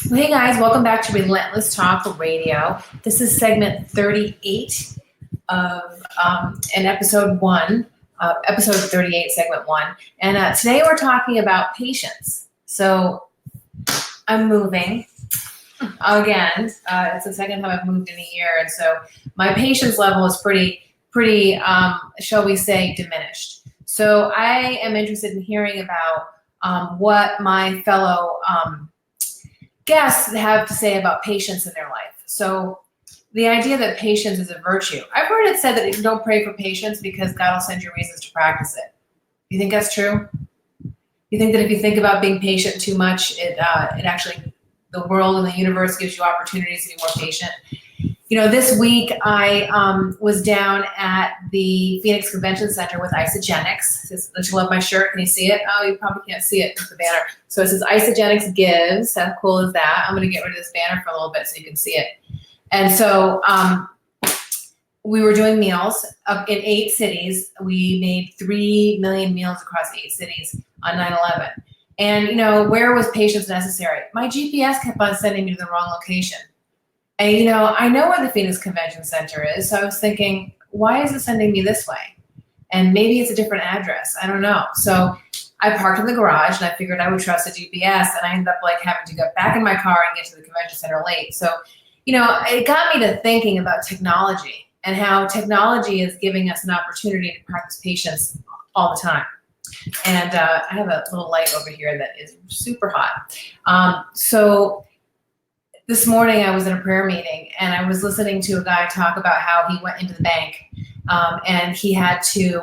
Well, hey guys, welcome back to Relentless Talk Radio. This is segment 38 of in episode 1, episode 38, segment 1. And today we're talking about patience. So I'm moving again. It's the second time I've moved in a year, and so my patience level is pretty, shall we say, diminished. So I am interested in hearing about what my fellow guests have to say about patience in their life. So the idea that patience is a virtue. I've heard it said that you don't pray for patience because God will send you reasons to practice it. You think that's true? You think that if you think about being patient too much, it actually, the world and the universe gives you opportunities to be more patient? You know, this week I was down at the Phoenix Convention Center with Isagenix. Don't you love my shirt? Can you see it? Oh, you probably can't see it with the banner. So it says Isagenix Gives. How cool is that? I'm going to get rid of this banner for a little bit so you can see it. And so we were doing meals in 8 cities. We made 3 million meals across 8 cities on 9/11. And, you know, where was patience necessary? My GPS kept on sending me to the wrong location. And, you know, I know where the Phoenix Convention Center is, so I was thinking, why is it sending me this way? And maybe it's a different address. I don't know. So I parked in the garage, and I figured I would trust the GPS, and I ended up, like, having to get back in my car and get to the convention center late. So, you know, it got me to thinking about technology and how technology is giving us an opportunity to practice patience all the time. And I have a little light over here that is super hot. So this morning I was in a prayer meeting, and I was listening to a guy talk about how he went into the bank and he had to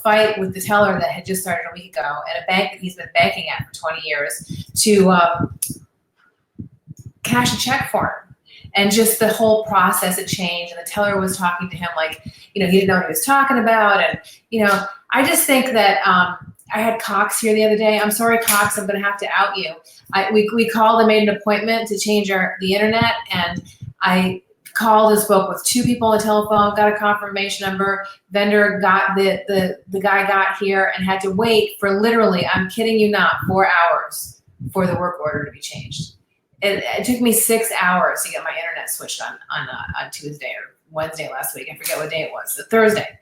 fight with the teller that had just started a week ago at a bank that he's been banking at for 20 years to cash a check for him. And just the whole process had changed, and the teller was talking to him like, you know, he didn't know what he was talking about. And, you know, I just think that I had Cox here the other day. I'm sorry, Cox, I'm going to have to out you. We called and made an appointment to change the internet, and I called and spoke with 2 people on the telephone, got a confirmation number. Vendor got the guy got here and had to wait for literally, I'm kidding you not, 4 hours for the work order to be changed. It took me 6 hours to get my internet switched on Tuesday or Wednesday last week. I forget what day it was, Thursday.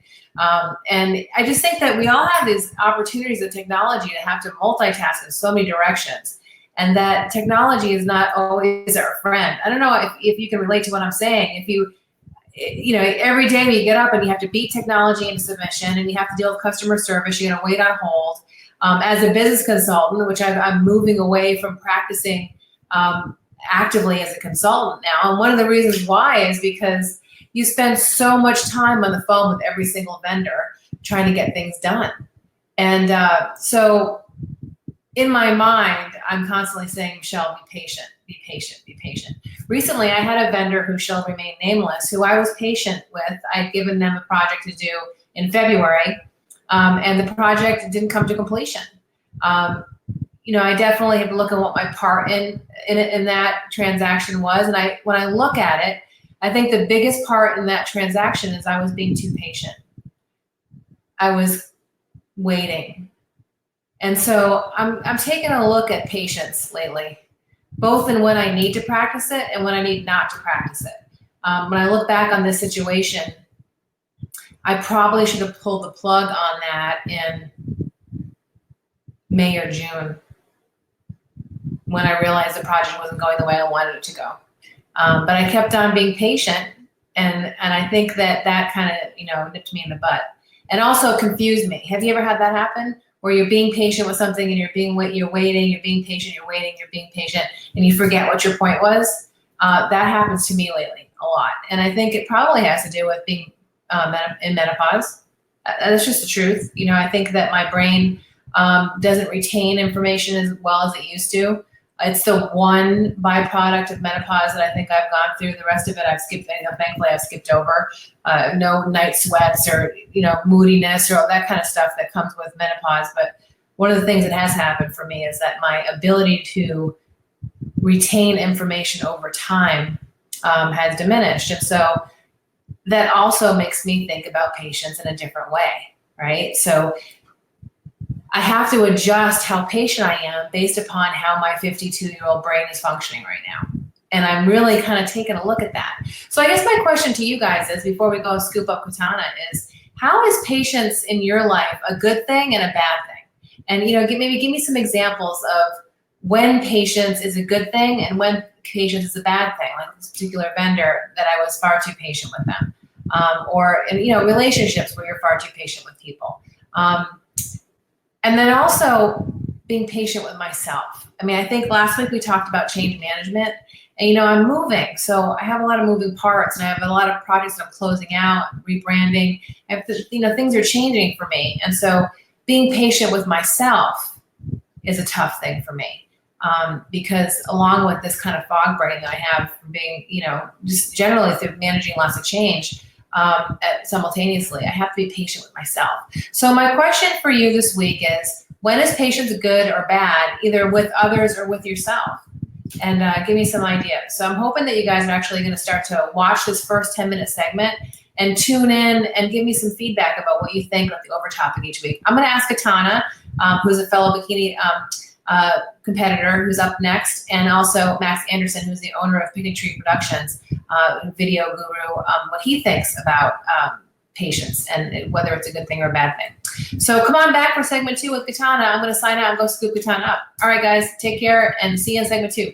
And I just think that we all have these opportunities of technology to have to multitask in so many directions, and that technology is not always our friend. I don't know if you can relate to what I'm saying. If you know, every day you get up and you have to beat technology into submission, and you have to deal with customer service, you're going to wait on hold. As a business consultant, which I'm moving away from practicing actively as a consultant now. And one of the reasons why is because you spend so much time on the phone with every single vendor trying to get things done. And so in my mind, I'm constantly saying, Michelle, be patient, be patient, be patient. Recently, I had a vendor who shall remain nameless, who I was patient with. I'd given them a project to do in February, and the project didn't come to completion. You know, I definitely had to look at what my part in that transaction was. And when I look at it, I think the biggest part in that transaction is I was being too patient. I was waiting. And so I'm taking a look at patience lately, both in when I need to practice it and when I need not to practice it. When I look back on this situation, I probably should have pulled the plug on that in May or June, when I realized the project wasn't going the way I wanted it to go. But I kept on being patient, and I think that kind of, you know, nipped me in the butt. And also confused me. Have you ever had that happen? Where you're being patient with something, and you're waiting, you're being patient, you're waiting, you're being patient, and you forget what your point was? That happens to me lately a lot. And I think it probably has to do with being in menopause. That's just the truth. You know, I think that my brain doesn't retain information as well as it used to. It's the one byproduct of menopause that I think I've gone through. The rest of it I've skipped. Thankfully, I've skipped over. No night sweats or, you know, moodiness or all that kind of stuff that comes with menopause. But one of the things that has happened for me is that my ability to retain information over time has diminished. And so that also makes me think about patience in a different way, right? So I have to adjust how patient I am based upon how my 52-year-old brain is functioning right now. And I'm really kind of taking a look at that. So I guess my question to you guys is, before we go scoop up Katana, is how is patience in your life a good thing and a bad thing? And maybe give me some examples of when patience is a good thing and when patience is a bad thing, like this particular vendor that I was far too patient with them. Or in relationships where you're far too patient with people. And then also being patient with myself. I mean, I think last week we talked about change management, and I'm moving, so I have a lot of moving parts, and I have a lot of projects that I'm closing out, rebranding. I have to, things are changing for me, and so being patient with myself is a tough thing for me, because along with this kind of fog brain that I have from being, just generally through managing lots of change. Simultaneously, I have to be patient with myself. So my question for you this week is, when is patience good or bad, either with others or with yourself? And give me some ideas. So I'm hoping that you guys are actually going to start to watch this first 10-minute segment and tune in and give me some feedback about what you think of the over topic each week. I'm going to ask Katana, who's a fellow bikini competitor, who's up next, and also Max Anderson, who's the owner of Picnic Tree Productions, video guru, what he thinks about patience and whether it's a good thing or a bad thing. So come on back for segment 2 with Katana. I'm going to sign out and go scoop Katana up. All right, guys, take care and see you in segment 2.